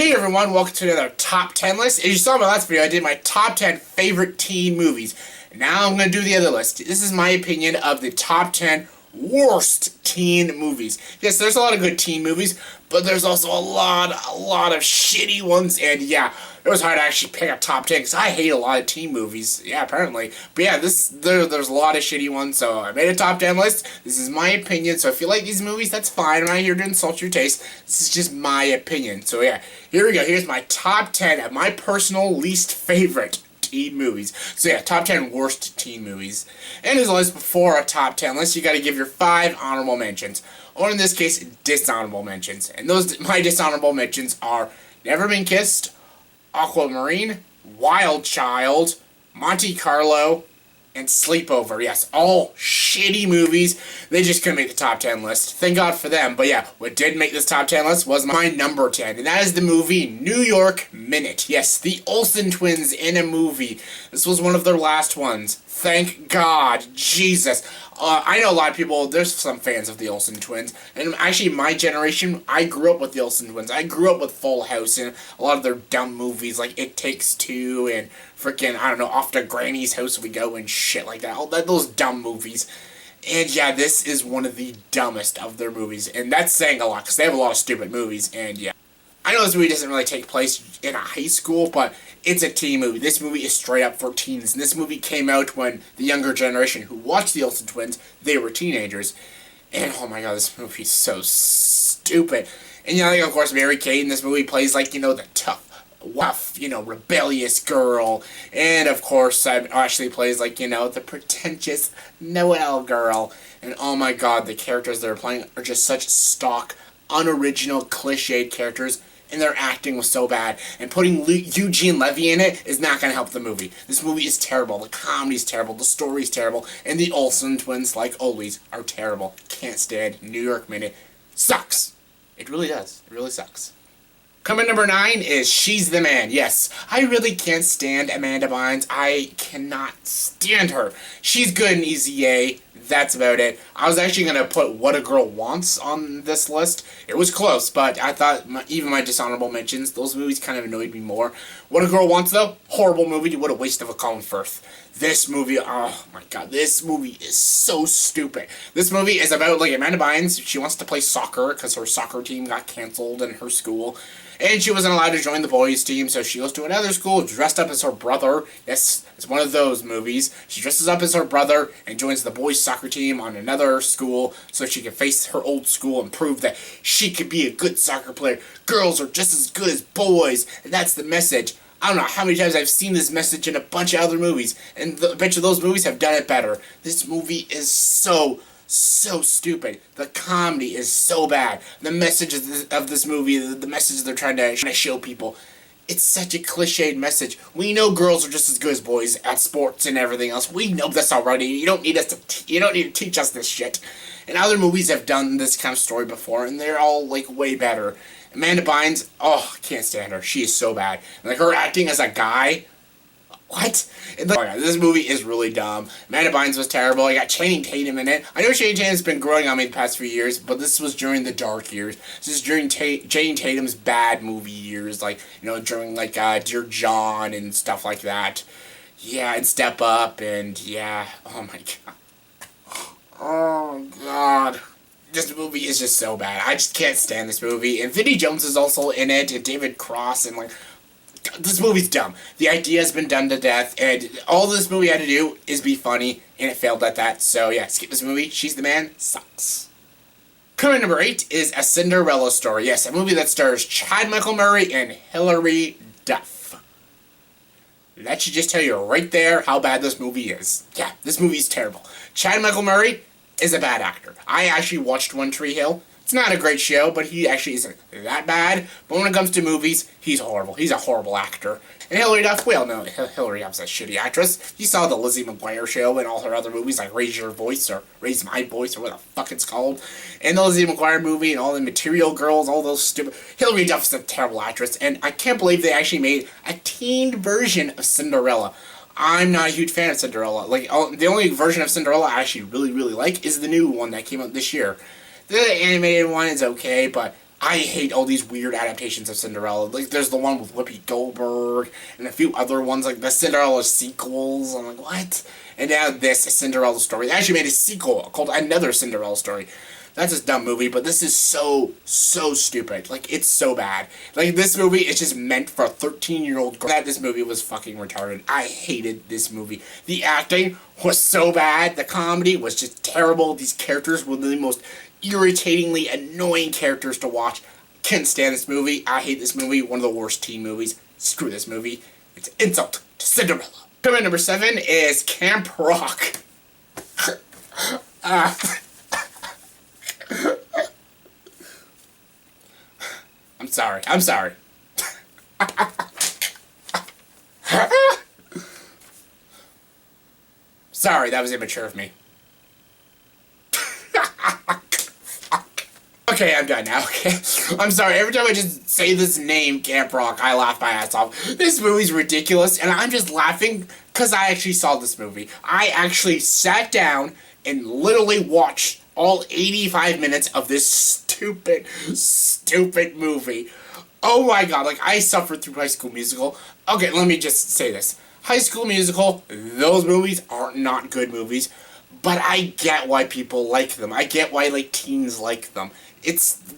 Hey everyone, welcome to another top 10 list. As you saw in my last video, I did my top 10 favorite teen movies. Now I'm going to do the other list. This is my opinion of the top 10 worst teen movies. Yes, there's a lot of good teen movies, but there's also a lot of shitty ones, and yeah, it was hard to actually pick a top 10 because I hate a lot of teen movies. Yeah, apparently. But yeah, there's a lot of shitty ones, so I made a top 10 list. This is my opinion, so if you like these movies, that's fine. I'm not here to insult your taste. This is just my opinion. So yeah, here we go. Here's my top 10 of my personal least favorite teen movies. So yeah, top 10 worst teen movies. And as always, before a top 10 list, you gotta give your 5 honorable mentions. Or in this case, dishonorable mentions. And my dishonorable mentions are Never Been Kissed, Aquamarine, Wild Child, Monte Carlo, and Sleepover. Yes, all shitty movies. They just couldn't make the top 10 list. Thank God for them. But yeah, what did make this top 10 list was my number 10. And that is the movie New York Minute. Yes, the Olsen twins in a movie. This was one of their last ones. Thank God. Jesus. I know a lot of people, there's some fans of the Olsen twins. And actually, my generation, I grew up with the Olsen twins. I grew up with Full House and a lot of their dumb movies like It Takes Two and freaking, I don't know, Off to Granny's House We Go and shit like that. All those dumb movies. And yeah, this is one of the dumbest of their movies. And that's saying a lot because they have a lot of stupid movies. And yeah. I know this movie doesn't really take place in a high school, but it's a teen movie. This movie is straight up for teens. And this movie came out when the younger generation who watched the Olsen twins, they were teenagers. And oh my god, this movie is so stupid. And you know, like, of course, Mary Kate in this movie plays like, you know, the tough, rebellious girl. And of course, Ashley plays like, you know, the pretentious Noelle girl. And oh my god, the characters they're playing are just such stock, unoriginal, cliched characters. And their acting was so bad. And putting Eugene Levy in it is not going to help the movie. This movie is terrible. The comedy's terrible. The story's terrible. And the Olsen twins, like always, are terrible. Can't stand New York Minute. Sucks. It really does. It really sucks. Coming number 9 is She's the Man. Yes, I really can't stand Amanda Bynes. I cannot stand her. She's good in Easy A. That's about it. I was actually going to put What a Girl Wants on this list. It was close, but I thought even my dishonorable mentions, those movies kind of annoyed me more. What a Girl Wants, though, horrible movie. What a waste of a Colin Firth. This movie, oh my god, this movie is so stupid. This movie is about, like, Amanda Bynes. She wants to play soccer because her soccer team got canceled in her school. And she wasn't allowed to join the boys' team, so she goes to another school dressed up as her brother. Yes, it's one of those movies. She dresses up as her brother and joins the boys' soccer team on another school so she can face her old school and prove that she could be a good soccer player. Girls are just as good as boys, and that's the message. I don't know how many times I've seen this message in a bunch of other movies, and a bunch of those movies have done it better. This movie is so stupid. The comedy is so bad. The message of this movie, the message they're trying to show people, it's such a cliched message. We know girls are just as good as boys at sports and everything else. We know this already. You don't need to teach us this shit. And other movies have done this kind of story before, and they're all like way better. Amanda Bynes, oh, I can't stand her. She is so bad. And, like, her acting as a guy. What? Oh yeah, this movie is really dumb. Amanda Bynes was terrible. I got Channing Tatum in it. I know Channing Tatum's been growing on me the past few years, but this was during the dark years. This is during Channing Tatum's bad movie years, like, you know, during, like, Dear John and stuff like that. Yeah, and Step Up, and yeah, oh my god. Oh god. This movie is just so bad. I just can't stand this movie. And Vinnie Jones is also in it, and David Cross, and like, this movie's dumb. The idea has been done to death, and all this movie had to do is be funny, and it failed at that. So yeah, skip this movie. She's the Man sucks. Coming number 8 is A Cinderella Story. Yes, a movie that stars Chad Michael Murray and Hilary Duff. That should just tell you right there how bad this movie is. Yeah, this movie is terrible. Chad Michael Murray is a bad actor. I actually watched One Tree Hill. It's not a great show, but he actually isn't that bad. But when it comes to movies, he's horrible. He's a horrible actor. And Hilary Duff, we all know Hilary Duff's a shitty actress. You saw the Lizzie McGuire show and all her other movies like Raise Your Voice or Raise My Voice or what the fuck it's called. And the Lizzie McGuire movie and all the Material Girls, all those stupid... Hilary Duff's a terrible actress, and I can't believe they actually made a teen version of Cinderella. I'm not a huge fan of Cinderella. Like, the only version of Cinderella I actually really like is the new one that came out this year. The animated one is okay, but I hate all these weird adaptations of Cinderella. Like, there's the one with Whoopi Goldberg, and a few other ones, like the Cinderella sequels. I'm like, what? And now this, a Cinderella story. They actually made a sequel called Another Cinderella Story. That's a dumb movie, but this is so stupid. Like, it's so bad. Like, this movie is just meant for a 13-year-old girl. This movie was fucking retarded. I hated this movie. The acting was so bad. The comedy was just terrible. These characters were the most irritatingly annoying characters to watch. Can't stand this movie. I hate this movie. One of the worst teen movies. Screw this movie. It's an insult to Cinderella. Coming number 7 is Camp Rock. I'm sorry. I'm sorry. Sorry, that was immature of me. Okay, I'm done now, okay? I'm sorry, every time I just say this name, Camp Rock, I laugh my ass off. This movie's ridiculous, and I'm just laughing because I actually saw this movie. I actually sat down and literally watched all 85 minutes of this stupid movie. Oh my god, like, I suffered through High School Musical. Okay, let me just say this. High School Musical, those movies are not good movies, but I get why people like them. I get why, like, teens like them.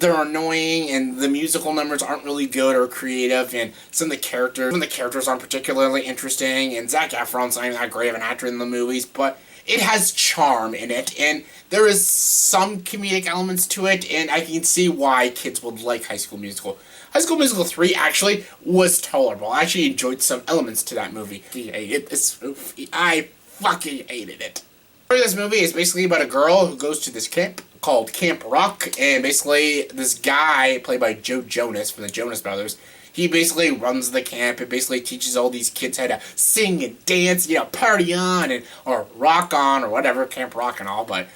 They're annoying, and the musical numbers aren't really good or creative, and some of the characters aren't particularly interesting, and Zac Efron's not even that great of an actor in the movies, but it has charm in it, and there is some comedic elements to it, and I can see why kids would like High School Musical. High School Musical 3 actually was tolerable. I actually enjoyed some elements to that movie. I hated this movie. I fucking hated it. This movie is basically about a girl who goes to this camp called Camp Rock, and basically this guy, played by Joe Jonas from the Jonas Brothers, he basically runs the camp and basically teaches all these kids how to sing and dance, you know, party on, or rock on, or whatever, Camp Rock and all, but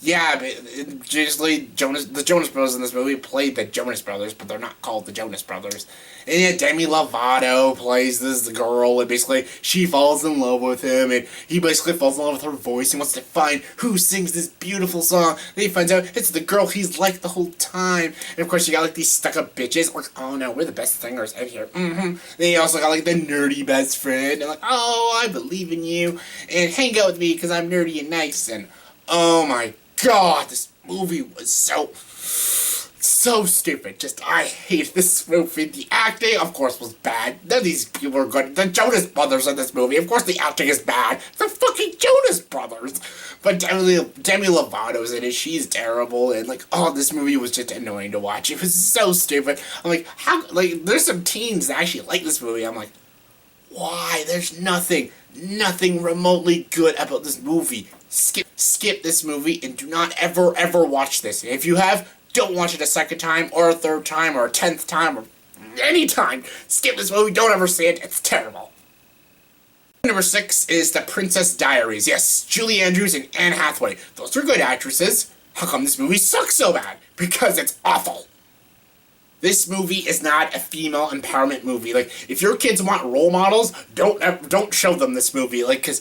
yeah, basically the Jonas Brothers in this movie played the Jonas Brothers, but they're not called the Jonas Brothers. And yeah, Demi Lovato plays this girl, and basically she falls in love with him, and he basically falls in love with her voice and wants to find who sings this beautiful song. And he finds out it's the girl he's liked the whole time. And of course you got like these stuck-up bitches, like, oh no, we're the best singers out here. Then you also got like the nerdy best friend, and like, oh, I believe in you, and hang out with me because I'm nerdy and nice, and oh my god, this movie was so stupid. Just, I hate this movie. The acting, of course, was bad. None of these people are good. The Jonas Brothers in this movie, of course the acting is bad. The fucking Jonas Brothers. But Demi Lovato's in it. She's terrible. And, like, oh, this movie was just annoying to watch. It was so stupid. I'm like, how, like, there's some teens that actually like this movie. I'm like, why? There's nothing remotely good about this movie. Skip this movie and do not ever watch this. If you have, don't watch it a second time, or a third time, or a 10th time, or any time. Skip this movie, don't ever see it, it's terrible. Number 6 is The Princess Diaries. Yes, Julie Andrews and Anne Hathaway. Those are good actresses. How come this movie sucks so bad? Because it's awful. This movie is not a female empowerment movie. Like, if your kids want role models, don't show them this movie. Like, because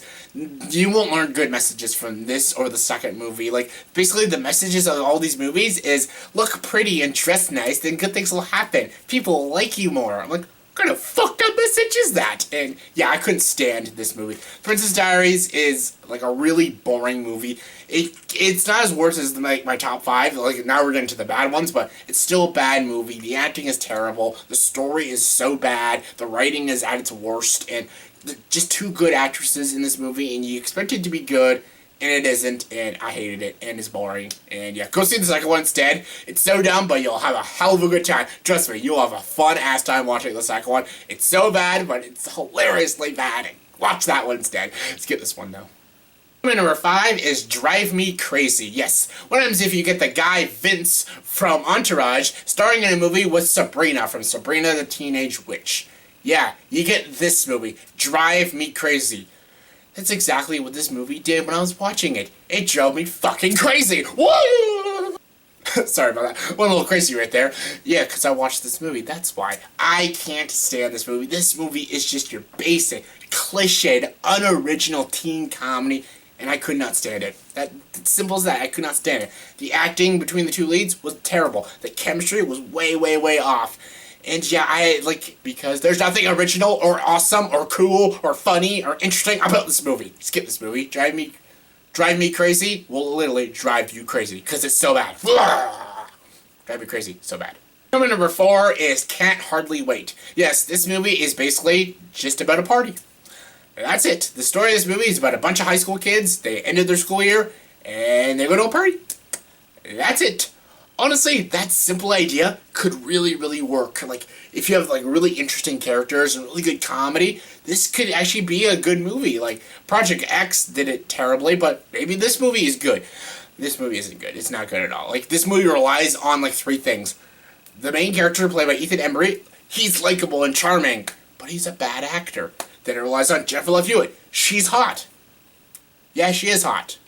you won't learn good messages from this or the second movie. Like, basically the messages of all these movies is, look pretty and dress nice, then good things will happen. People will like you more. I'm like, what kind of fucked up message is that? And yeah, I couldn't stand this movie. Princess Diaries is like a really boring movie. It's not as worse as my top 5. Like, now we're getting to the bad ones, but it's still a bad movie. The acting is terrible. The story is so bad. The writing is at its worst, and just 2 good actresses in this movie, and you expect it to be good, and it isn't, and I hated it, and it's boring. And yeah, go see the second one instead. It's so dumb, but you'll have a hell of a good time. Trust me, you'll have a fun-ass time watching the second one. It's so bad, but it's hilariously bad. Watch that one instead. Skip this one, though. Number 5 is Drive Me Crazy. Yes, what happens if you get the guy Vince from Entourage starring in a movie with Sabrina from Sabrina the Teenage Witch? Yeah, you get this movie, Drive Me Crazy. That's exactly what this movie did when I was watching it. It drove me fucking crazy. Woo! Sorry about that. Went a little crazy right there. Yeah, because I watched this movie. That's why. I can't stand this movie. This movie is just your basic, cliched, unoriginal teen comedy. and I could not stand it. That simple as that. I could not stand it. The acting between the two leads was terrible. The chemistry was way, way, way off. And yeah, because there's nothing original or awesome or cool or funny or interesting about this movie. Skip this movie. Drive me crazy will literally drive you crazy because it's so bad. Drive me crazy, so bad. Number 4 is Can't Hardly Wait. Yes, this movie is basically just about a party. That's it. The story of this movie is about a bunch of high school kids. They ended their school year and they go to a party. That's it. Honestly, that simple idea could really, really work. Like, if you have like really interesting characters and really good comedy, this could actually be a good movie. Like, Project X did it terribly, but maybe this movie is good. This movie isn't good. It's not good at all. Like, this movie relies on like 3 things. The main character, played by Ethan Embry, he's likable and charming, but he's a bad actor. Then it relies on Jennifer Love Hewitt. She's hot. Yeah, she is hot.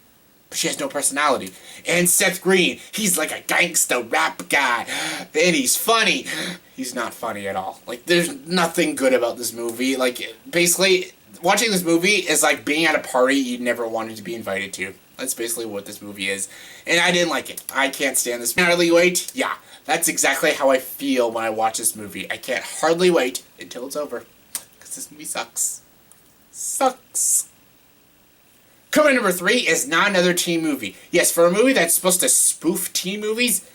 But she has no personality. And Seth Green, he's like a gangsta rap guy. And he's funny. He's not funny at all. Like, there's nothing good about this movie. Like, basically, watching this movie is like being at a party you never wanted to be invited to. That's basically what this movie is. And I didn't like it. I can't stand this. Can't hardly wait. Yeah, that's exactly how I feel when I watch this movie. I can't hardly wait until it's over. Because this movie sucks. Sucks. Coming number 3 is not another teen movie. Yes, for a movie that's supposed to spoof teen movies,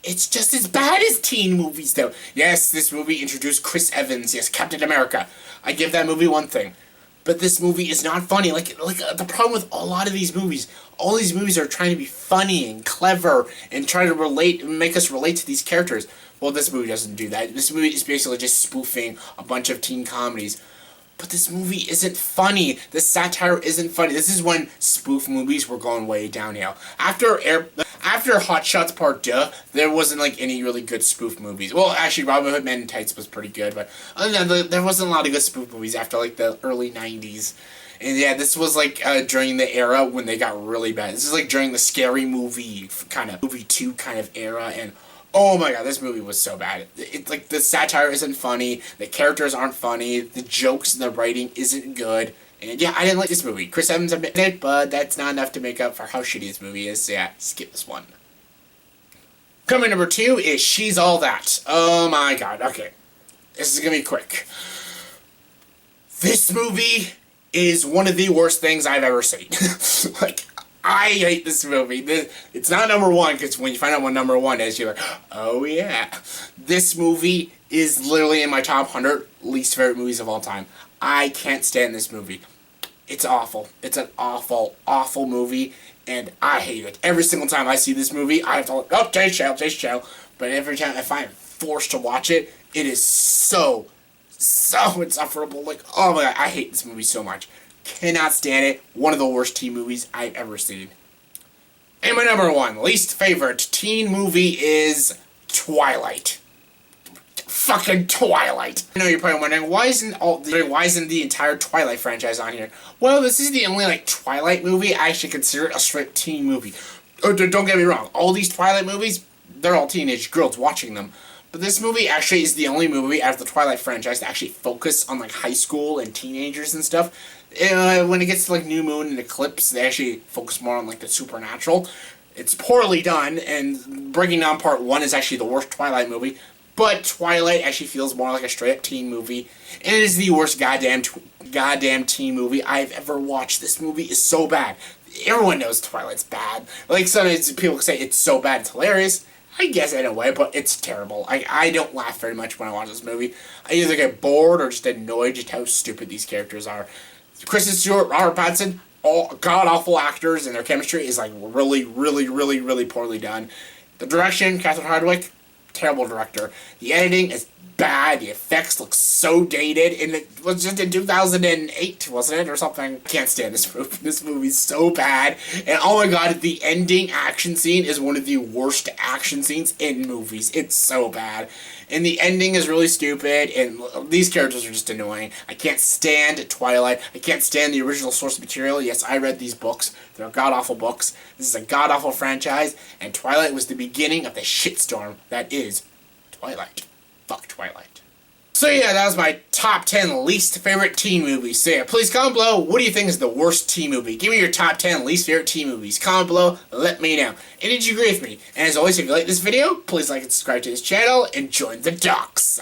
it's just as bad as teen movies, though. Yes, this movie introduced Chris Evans. Yes, Captain America. I give that movie one thing. But this movie is not funny. Like the problem with a lot of these movies, all these movies are trying to be funny and clever and try to make us relate to these characters. Well, this movie doesn't do that. This movie is basically just spoofing a bunch of teen comedies. But this movie isn't funny. The satire isn't funny. This is when spoof movies were going way downhill. After Hot Shots Part 2, there wasn't like any really good spoof movies. Well, actually, Robin Hood Men in Tights was pretty good, but other than that, there wasn't a lot of good spoof movies after like the early 90s. And yeah, this was like during the era when they got really bad. This is like during the Scary Movie movie 2 kind of era, and oh my god, this movie was so bad. It's like the satire isn't funny, the characters aren't funny, the jokes and the writing isn't good. And yeah, I didn't like this movie. Chris Evans admitted it, but that's not enough to make up for how shitty this movie is. So yeah, skip this one. Coming number 2 is She's All That. Oh my god, okay. This is gonna be quick. This movie is one of the worst things I've ever seen. Like, I hate this movie. It's not number 1, because when you find out what number 1 is, you're like, oh yeah. This movie is literally in my top 100 least favorite movies of all time. I can't stand this movie. It's awful. It's an awful, awful movie, and I hate it. Every single time I see this movie, I have to like, oh, taste shell. But every time if I'm forced to watch it, it is so insufferable. Like, oh my god, I hate this movie so much. Cannot stand it. One of the worst teen movies I've ever seen. And my number 1 least favorite teen movie is Twilight. Fucking Twilight. I know you're probably wondering, why isn't the entire Twilight franchise on here? Well, this is the only like Twilight movie I actually consider a straight teen movie. Oh, don't get me wrong. All these Twilight movies, they're all teenage girls watching them. But this movie actually is the only movie out of the Twilight franchise to actually focus on like high school and teenagers and stuff. When it gets to like New Moon and Eclipse, they actually focus more on like the supernatural. It's poorly done, and Breaking Dawn Part 1 is actually the worst Twilight movie. But Twilight actually feels more like a straight-up teen movie, and it is the worst goddamn teen movie I've ever watched. This movie is so bad. Everyone knows Twilight's bad. Like, sometimes people say it's so bad it's hilarious. I guess in a way, but it's terrible. I don't laugh very much when I watch this movie. I either get bored or just annoyed just how stupid these characters are. Kristen Stewart, Robert Pattinson, all god-awful actors, and their chemistry is like really, really, really, really poorly done. The direction, Catherine Hardwicke, terrible director. The editing is bad. The effects look so dated, and it was just in 2008, wasn't it, or something? I can't stand this movie. This movie's so bad. And oh my god, the ending action scene is one of the worst action scenes in movies. It's so bad. And the ending is really stupid, and these characters are just annoying. I can't stand Twilight. I can't stand the original source material. Yes, I read these books. They're god-awful books. This is a god-awful franchise, and Twilight was the beginning of the shitstorm that is Twilight. Fuck Twilight. So So yeah, that was my top 10 least favorite teen movies. So yeah, please comment below, what do you think is the worst teen movie? Give me your top 10 least favorite teen movies. Comment below, let me know. And did you agree with me? And as always, if you like this video, please like and subscribe to this channel and join the Ducks.